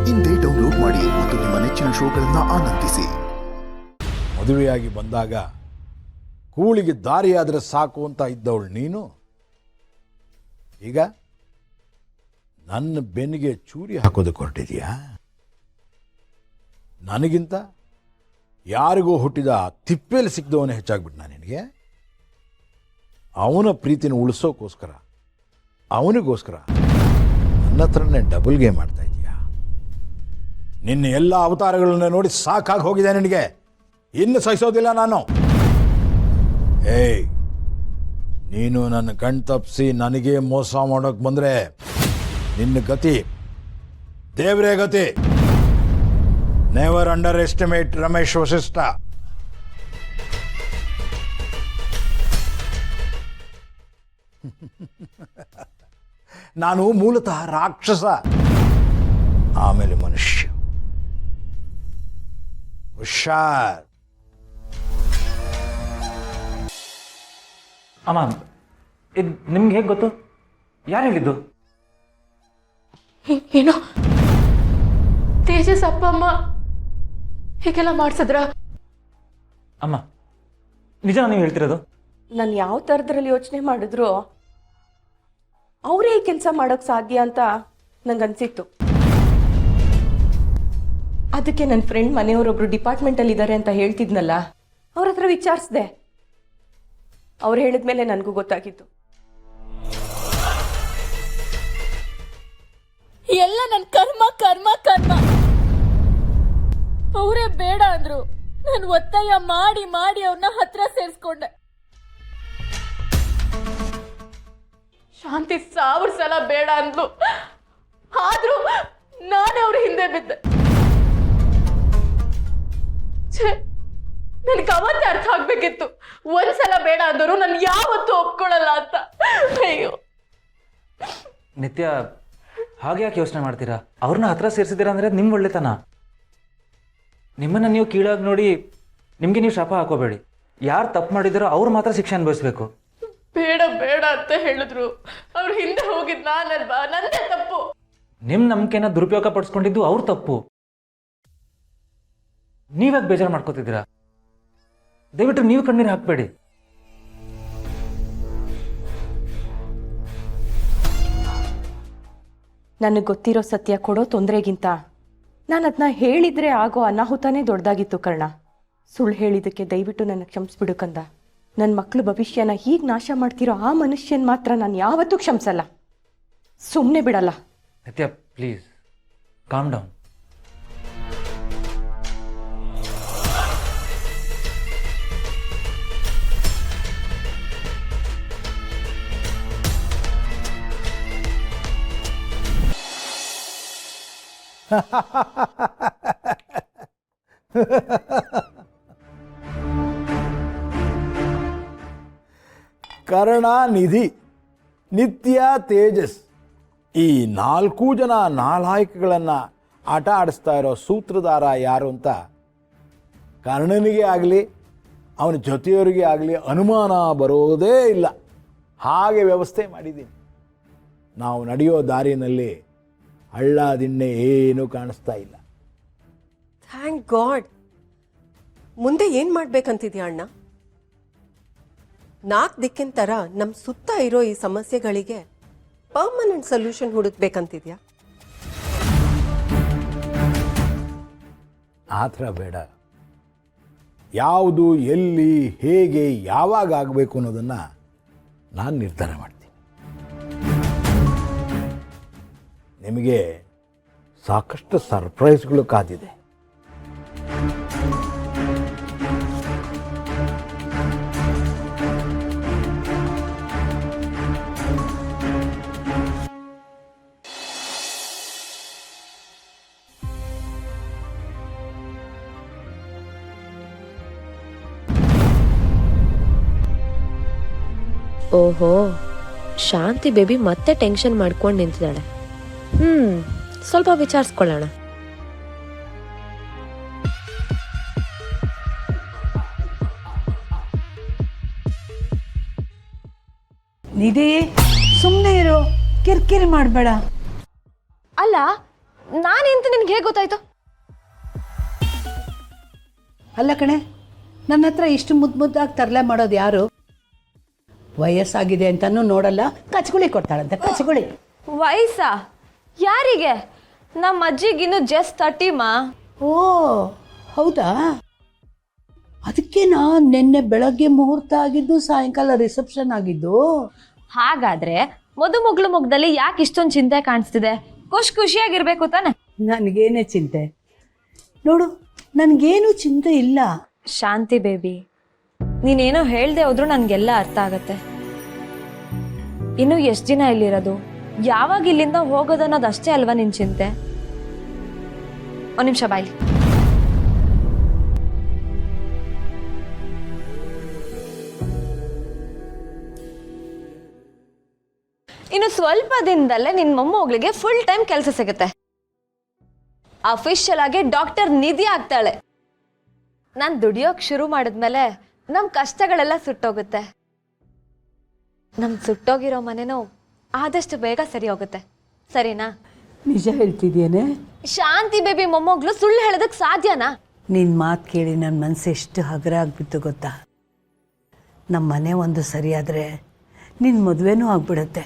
ಇಂದೇ ಡೌನ್ಲೋಡ್ ಮಾಡಿ ಮತ್ತು ನಿಮ್ಮ ನೆಚ್ಚಿನ ಶೋಗಳನ್ನು ಆನಂದಿಸಿ. ಮದುವೆಯಾಗಿ ಬಂದಾಗ ಕೂಳಿಗೆ ದಾರಿಯಾದರೆ ಸಾಕು ಅಂತ ಇದ್ದವಳು ನೀನು ಈಗ ನನ್ನ ಬೆನ್ನಿಗೆ ಚೂರಿ ಹಾಕೋದಕ್ಕೆ ಹೊರಟಿದೀಯಾ? ನನಗಿಂತ ಯಾರಿಗೂ ಹುಟ್ಟಿದ ತಿಪ್ಪೆಯಲ್ಲಿ ಸಿಕ್ಕಿದವನೇ ಹೆಚ್ಚಾಗ್ಬಿಟ್ಟ ನಿನಗೆ. ಅವನ ಪ್ರೀತಿನ ಉಳಿಸೋಕ್ಕೋಸ್ಕರ ಅವನಿಗೋಸ್ಕರ ನನ್ನ ಹತ್ರನೇ ಡಬಲ್ ಗೇಮ್ ಮಾಡ್ತಾ ಇದೀಯಾ? ನಿನ್ನ ಎಲ್ಲ ಅವತಾರಗಳನ್ನ ನೋಡಿ ಸಾಕಾಗಿ ಹೋಗಿದೆ ನಿನಗೆ. ಇನ್ನು ಸಹಿಸೋದಿಲ್ಲ ನಾನು. ಏಯ್, ನೀನು ನನ್ನ ಕಣ್ ತಪ್ಪಿಸಿ ನನಗೆ ಮೋಸ ಮಾಡೋಕೆ ಬಂದರೆ ನಿನ್ನ ಗತಿ ದೇವರೇ ಗತಿ. Never underestimate Ramesh Vasishtha. ನಾನು ಮೂಲತಃ ರಾಕ್ಷಸ, ಆಮೇಲೆ ಮನುಷ್ಯ. ಹುಷಾರ್. ಅಮ್ಮ, ಇದು ನಿಮ್ಗೆ ಹೇಗೆ ಗೊತ್ತು? ಯಾರು ಹೇಳಿದ್ದು? ಏನೋ ತೇಜಸ್ ಅಪ್ಪ ಅಮ್ಮ ಹೀಗೆಲ್ಲ ಮಾಡ್ಸದ್ರ? ಅಮ್ಮ, ನಿಜ ನೀವು ಹೇಳ್ತಿರೋದು? ನಾನು ಯಾವ ಥರದ್ರಲ್ಲಿ ಯೋಚನೆ ಮಾಡಿದ್ರು ಅವರೇ ಈ ಕೆಲಸ ಮಾಡೋಕ್ಕೆ ಸಾಧ್ಯ ಅಂತ ನಂಗನ್ಸಿತ್ತು. ಅದಕ್ಕೆ ನನ್ನ ಫ್ರೆಂಡ್ ಮನೆಯವರೊಬ್ರು ಡಿಪಾರ್ಟ್ಮೆಂಟಲ್ಲಿ ಇದ್ದಾರೆ ಅಂತ ಹೇಳ್ತಿದ್ನಲ್ಲ, ಅವ್ರ ಹತ್ರ ವಿಚಾರಿಸಿದೆ. ಅವ್ರು ಹೇಳಿದ್ಮೇಲೆ ನನಗೂ ಗೊತ್ತಾಗಿತ್ತು. ಎಲ್ಲ ನನ್ನ ಕರ್ಮ ಕರ್ಮ ಕರ್ಮ. ಅವರೇ ಬೇಡ ಅಂದ್ರು, ನಾನು ಒತ್ತಾಯ ಮಾಡಿ ಮಾಡಿ ಅವ್ರನ್ನ ಹತ್ರ ಸೇರಿಸ್ಕೊಂಡೆ. ಶಾಂತಿ 1000 ಸಲ ಬೇಡ ಅಂದ್ಲು, ಆದ್ರೂ ನಾನೇ ಅವ್ರ ಹಿಂದೆ ಬಿದ್ದೆ. ನನ್ಗೆ ಅವತ್ತೇ ಅರ್ಥ ಆಗ್ಬೇಕಿತ್ತು, ಒಂದ್ಸಲ ಬೇಡ ಅಂದರು ನಾನು ಯಾವತ್ತೂ ಒಪ್ಕೊಳ್ಳಲ್ಲ ಅಂತ. ಅಯ್ಯೋ ನಿತ್ಯ, ಹಾಗೆ ಯಾಕೆ ಯೋಚನೆ ಮಾಡ್ತೀರಾ? ಅವ್ರನ್ನ ಹತ್ರ ಸೇರಿಸಿದ್ದೀರಾ ಅಂದರೆ ನಿಮ್ಮ ಒಳ್ಳೆತನ. ನಿಮ್ಮನ್ನು ನೀವು ಕೀಳಾಗಿ ನೋಡಿ ನಿಮಗೆ ನೀವು ಶಾಪ ಹಾಕೋಬೇಡಿ. ಯಾರು ತಪ್ಪು ಮಾಡಿದಾರೋ ಅವ್ರು ಮಾತ್ರ ಶಿಕ್ಷೆ ಅನುಭವಿಸ್ಬೇಕು. ಬೇಡ ಬೇಡ ಅಂತ ಹೇಳಿದ್ರು, ಅವ್ರ ಹಿಂದೆ ಹೋಗಿದ್ ನಾನಲ್ವಾ, ನಂದೇ ತಪ್ಪು. ನಿಮ್ಮ ನಂಬಿಕೆನ ದುರುಪಯೋಗ ಪಡಿಸ್ಕೊಂಡಿದ್ದು ಅವ್ರ ತಪ್ಪು. ನೀವ್ಯಾಕೆ ಬೇಜಾರು ಮಾಡ್ಕೋತಿದ್ದೀರಾ? ದಯವಿಟ್ಟು ನೀವು ಕಣ್ಣೀರು ಹಾಕಬೇಡಿ. ನನಗೆ ಗೊತ್ತಿರೋ ಸತ್ಯ ಕೊಡೋ ತೊಂದರೆಗಿಂತ ನಾನು ಅದನ್ನ ಹೇಳಿದ್ರೆ ಆಗೋ ಅನಾಹುತನೇ ದೊಡ್ಡದಾಗಿತ್ತು ಕರ್ಣ. ಸುಳ್ಳು ಹೇಳಿದ್ದಕ್ಕೆ ದಯವಿಟ್ಟು ನನ್ನ ಕ್ಷಮಿಸ್ಬಿಡು ಕಂದ. ನನ್ನ ಮಕ್ಕಳ ಭವಿಷ್ಯನ ಹೀಗೆ ನಾಶ ಮಾಡ್ತಿರೋ ಆ ಮನುಷ್ಯನ್ ಮಾತ್ರ ನಾನು ಯಾವತ್ತೂ ಕ್ಷಮಿಸಲ್ಲ, ಸುಮ್ಮನೆ ಬಿಡಲ್ಲ. ನಿತ್ಯ, ಪ್ಲೀಸ್ ಕಾಮ್ ಡೌನ್. ಕರುಣಾನಿಧಿ, ನಿತ್ಯ, ತೇಜಸ್, ಈ 4 ಜನ ನಾಲಾಯಕಗಳನ್ನು ಆಟ ಆಡಿಸ್ತಾ ಇರೋ ಸೂತ್ರಧಾರ ಯಾರು ಅಂತ ಕರ್ಣನಿಗೆ ಆಗಲಿ ಅವನ ಜೊತೆಯವರಿಗೆ ಆಗಲಿ ಅನುಮಾನ ಬರೋದೇ ಇಲ್ಲ. ಹಾಗೆ ವ್ಯವಸ್ಥೆ ಮಾಡಿದ್ದೀನಿ. ನಾವು ನಡೆಯೋ ದಾರಿನಲ್ಲಿ ಹಳ್ಳ ದಿಣ್ಣೆ ಏನೂ ಕಾಣಿಸ್ತಾ ಇಲ್ಲ. Thank god. ಮುಂದೆ ಏನು ಮಾಡಬೇಕಂತಿದ್ಯಾ ಅಣ್ಣ? 4 ದಿಕ್ಕಿನ ಥರ ನಮ್ಮ ಸುತ್ತ ಇರೋ ಈ ಸಮಸ್ಯೆಗಳಿಗೆ ಪರ್ಮನೆಂಟ್ ಸೊಲ್ಯೂಷನ್ ಹುಡುಕ್ಬೇಕಂತಿದ್ಯಾ? ಆ ಥರ ಬೇಡ. ಯಾವುದು, ಎಲ್ಲಿ, ಹೇಗೆ, ಯಾವಾಗ ಆಗಬೇಕು ಅನ್ನೋದನ್ನು ನಾನು ನಿರ್ಧಾರ ಮಾಡ್ತೀನಿ. ನಿಮಗೆ ಸಾಕಷ್ಟು ಸರ್ಪ್ರೈಸ್ಗಳು ಕಾದಿದೆ. ಓಹೋ, ಶಾಂತಿ ಬೇಬಿ ಮತ್ತೆ ಟೆನ್ಷನ್ ಮಾಡ್ಕೊಂಡು ನಿಂತಿದ್ದಾಳೆ. ಸ್ವಲ್ಪ ವಿಚಾರಿಸ್ಕೊಳ್ಳೋಣ. ನಿಧಿ, ಸುಮ್ಮನೆ ಇರು, ಕಿರಿಕಿರಿ ಮಾಡಬೇಡ. ಅಲ್ಲ, ನಾನೇಂತ ನಿನ್ಗೆ ಹೇಗೆ ಗೊತ್ತಾಯ್ತು? ಅಲ್ಲ ಕಣೆ, ನನ್ನ ಹತ್ರ ಇಷ್ಟು ಮುದ್ದಾಗಿ ತರಲೆ ಮಾಡೋದು ಯಾರು? ವಯಸ್ಸಾಗಿದೆ ಅಂತನೂ ನೋಡಲ್ಲ, ಕಚ್ಗುಳಿ ಕೊಡ್ತಾಳಂತೆ, ಕಚ್ಗುಳಿ. ವಯಸ್ಸಾ? ಯಾರಿಗೆ? ನಮ್ಮ ಅಜ್ಜಿಗಿನ್ನು ಜಸ್ಟ್ 30 ಮಾ. ಓ ಹೌದಾ? ಅದಕ್ಕೆ ನಿನ್ನೆ ಬೆಳಗ್ಗೆ ಮುಹೂರ್ತ ಆಗಿದ್ದು, ಸಾಯಂಕಾಲ ರಿಸೆಪ್ಷನ್ ಆಗಿದ್ದು. ಹಾಗಾದ್ರೆ ಮದುಮಗ್ಳು ಮುಖದಲ್ಲಿ ಯಾಕೆ ಇಷ್ಟೊಂದು ಚಿಂತೆ ಕಾಣಿಸ್ತಿದೆ? ಖುಷಿಯಾಗಿರ್ಬೇಕು ತಾನೆ? ನನಗೇನೇ ಚಿಂತೆ? ನೋಡು, ನನಗೇನು ಚಿಂತೆ ಇಲ್ಲ. ಶಾಂತಿ ಬೇಬಿ, ನೀನೇನೋ ಹೇಳ್ದೆ ಹೋದ್ರೂ ನನಗೆಲ್ಲ ಅರ್ಥ ಆಗತ್ತೆ. ಇನ್ನು ಎಷ್ಟು ದಿನ ಇಲ್ಲಿರೋದು? ಯಾವಾಗ ಇಲ್ಲಿಂದ ಹೋಗೋದನ್ನೋದಷ್ಟೇ ಅಲ್ವಾ ನಿನ್ ಚಿಂತೆ? ಒಂದು ನಿಮಿಷ ಬಾಯ್ಲಿ. ಇನ್ನು ಸ್ವಲ್ಪ ದಿನದಲ್ಲೇ ನಿನ್ನ ಮೊಮ್ಮಗಳಿಗೆ ಫುಲ್ ಟೈಮ್ ಕೆಲಸ ಸಿಗುತ್ತೆ. ಅಫಿಷಿಯಲ್ ಆಗಿ ಡಾಕ್ಟರ್ ನಿಧಿ ಆಗ್ತಾಳೆ. ನಾನು ದುಡಿಯೋಕ್ ಶುರು ಮಾಡಿದ್ಮೇಲೆ ನಮ್ಮ ಕಷ್ಟಗಳೆಲ್ಲ ಸುಟ್ಟೋಗುತ್ತೆ. ನಮ್ ಸುಟ್ಟೋಗಿರೋ ಮನೆನೂ ಆದಷ್ಟು ಬೇಗ ಸರಿ ಹೋಗುತ್ತೆ, ಸರಿನಾ? ನಿಜ ಹೇಳ್ತಿದ್ಯೇನೆ? ಶಾಂತಿ ಬೇಬಿ ಮೊಮ್ಮಗಳು ಸುಳ್ಳು ಹೇಳೋದಕ್ಕೆ ಸಾಧ್ಯನಾ? ನಿನ್ನ ಮಾತು ಕೇಳಿ ನನ್ನ ಮನಸ್ಸು ಎಷ್ಟು ಹಗರ ಆಗ್ಬಿಟ್ಟು ಗೊತ್ತಾ? ನಮ್ಮ ಮನೆ ಒಂದು ಸರಿಯಾದರೆ ನಿನ್ನ ಮದುವೆನೂ ಆಗ್ಬಿಡುತ್ತೆ.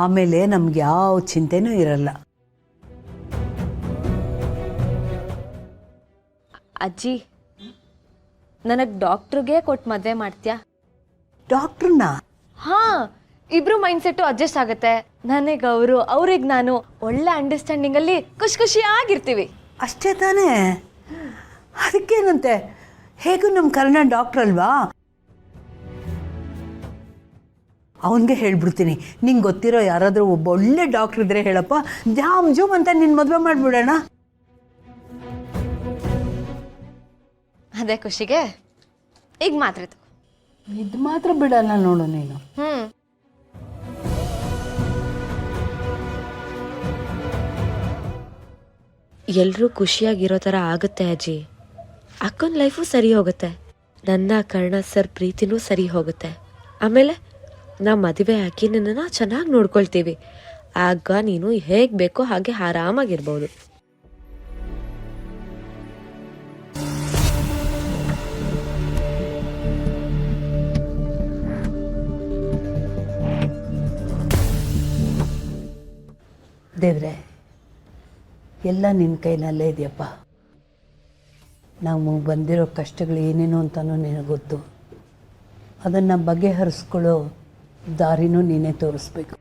ಆಮೇಲೆ ನಮ್ಗೆ ಯಾವ ಚಿಂತೆನೂ ಇರಲ್ಲ. ಅಜ್ಜಿ, ನನಗೆ ಡಾಕ್ಟ್ರಿಗೆ ಕೊಟ್ಟು ಮದುವೆ ಮಾಡ್ತೀಯಾ? ಡಾಕ್ಟ್ರನ್ನ? ಹಾ, ಇಬ್ರು ಮೈಂಡ್ ಸೆಟ್ಟು ಅಡ್ಜಸ್ಟ್ ಆಗುತ್ತೆ. ನನಗೆ ಅವರು, ಅವ್ರಿಗೆ ನಾನು, ಒಳ್ಳೆ ಅಂಡರ್ಸ್ಟ್ಯಾಂಡಿಂಗ್ ಅಲ್ಲಿ ಖುಷಿಯಾಗಿರ್ತೀವಿ. ಅಷ್ಟೇ ತಾನೇ? ಅದಕ್ಕೇನಂತೆ, ಹೇಗೂ ನಮ್ಮ ಕರ್ಣ ಡಾಕ್ಟ್ರ್ ಅಲ್ವಾ? ಅವನಿಗೆ ಹೇಳ್ಬಿಡ್ತೀನಿ, ನಿಂಗೆ ಗೊತ್ತಿರೋ ಯಾರಾದರೂ ಒಬ್ಬ ಒಳ್ಳೆ ಡಾಕ್ಟ್ರ್ ಇದ್ರೆ ಹೇಳಪ್ಪ, ಜಾಮ್ ಜೂಮ್ ಅಂತ ನಿನ್ನ ಮದುವೆ ಮಾಡಿಬಿಡೋಣ. ಅದೇ ಖುಷಿಗೆ ಈಗ ಮಾತ್ರ ಇದು ಮಾತ್ರ ಬಿಡಲ್ಲ ನೋಡು ನೀನು. ಎಲ್ಲರೂ ಖುಷಿಯಾಗಿರೋ ಥರ ಆಗುತ್ತೆ ಅಜ್ಜಿ. ಅಕ್ಕನ ಲೈಫು ಸರಿ ಹೋಗುತ್ತೆ, ನನ್ನ ಕರ್ಣ ಸರ್ ಪ್ರೀತಿನೂ ಸರಿ ಹೋಗುತ್ತೆ. ಆಮೇಲೆ ನಾ ಮದುವೆ ಹಾಕಿ ನಿನ್ನನ್ನು ಚೆನ್ನಾಗಿ ನೋಡ್ಕೊಳ್ತೀವಿ. ಆಗ ನೀನು ಹೇಗೆ ಬೇಕೋ ಹಾಗೆ ಆರಾಮಾಗಿರ್ಬೋದು. ದೇವ್ರೆ, ಎಲ್ಲ ನಿನ್ನ ಕೈನಲ್ಲೇ ಇದೆಯಪ್ಪ. ನಾವು ಬಂದಿರೋ ಕಷ್ಟಗಳು ಏನೇನು ಅಂತಲೂ ನಿನಗೆ ಗೊತ್ತು. ಅದನ್ನು ಬಗೆಹರಿಸ್ಕೊಳ್ಳೋ ದಾರಿನೂ ನೀನೇ ತೋರಿಸ್ಬೇಕು.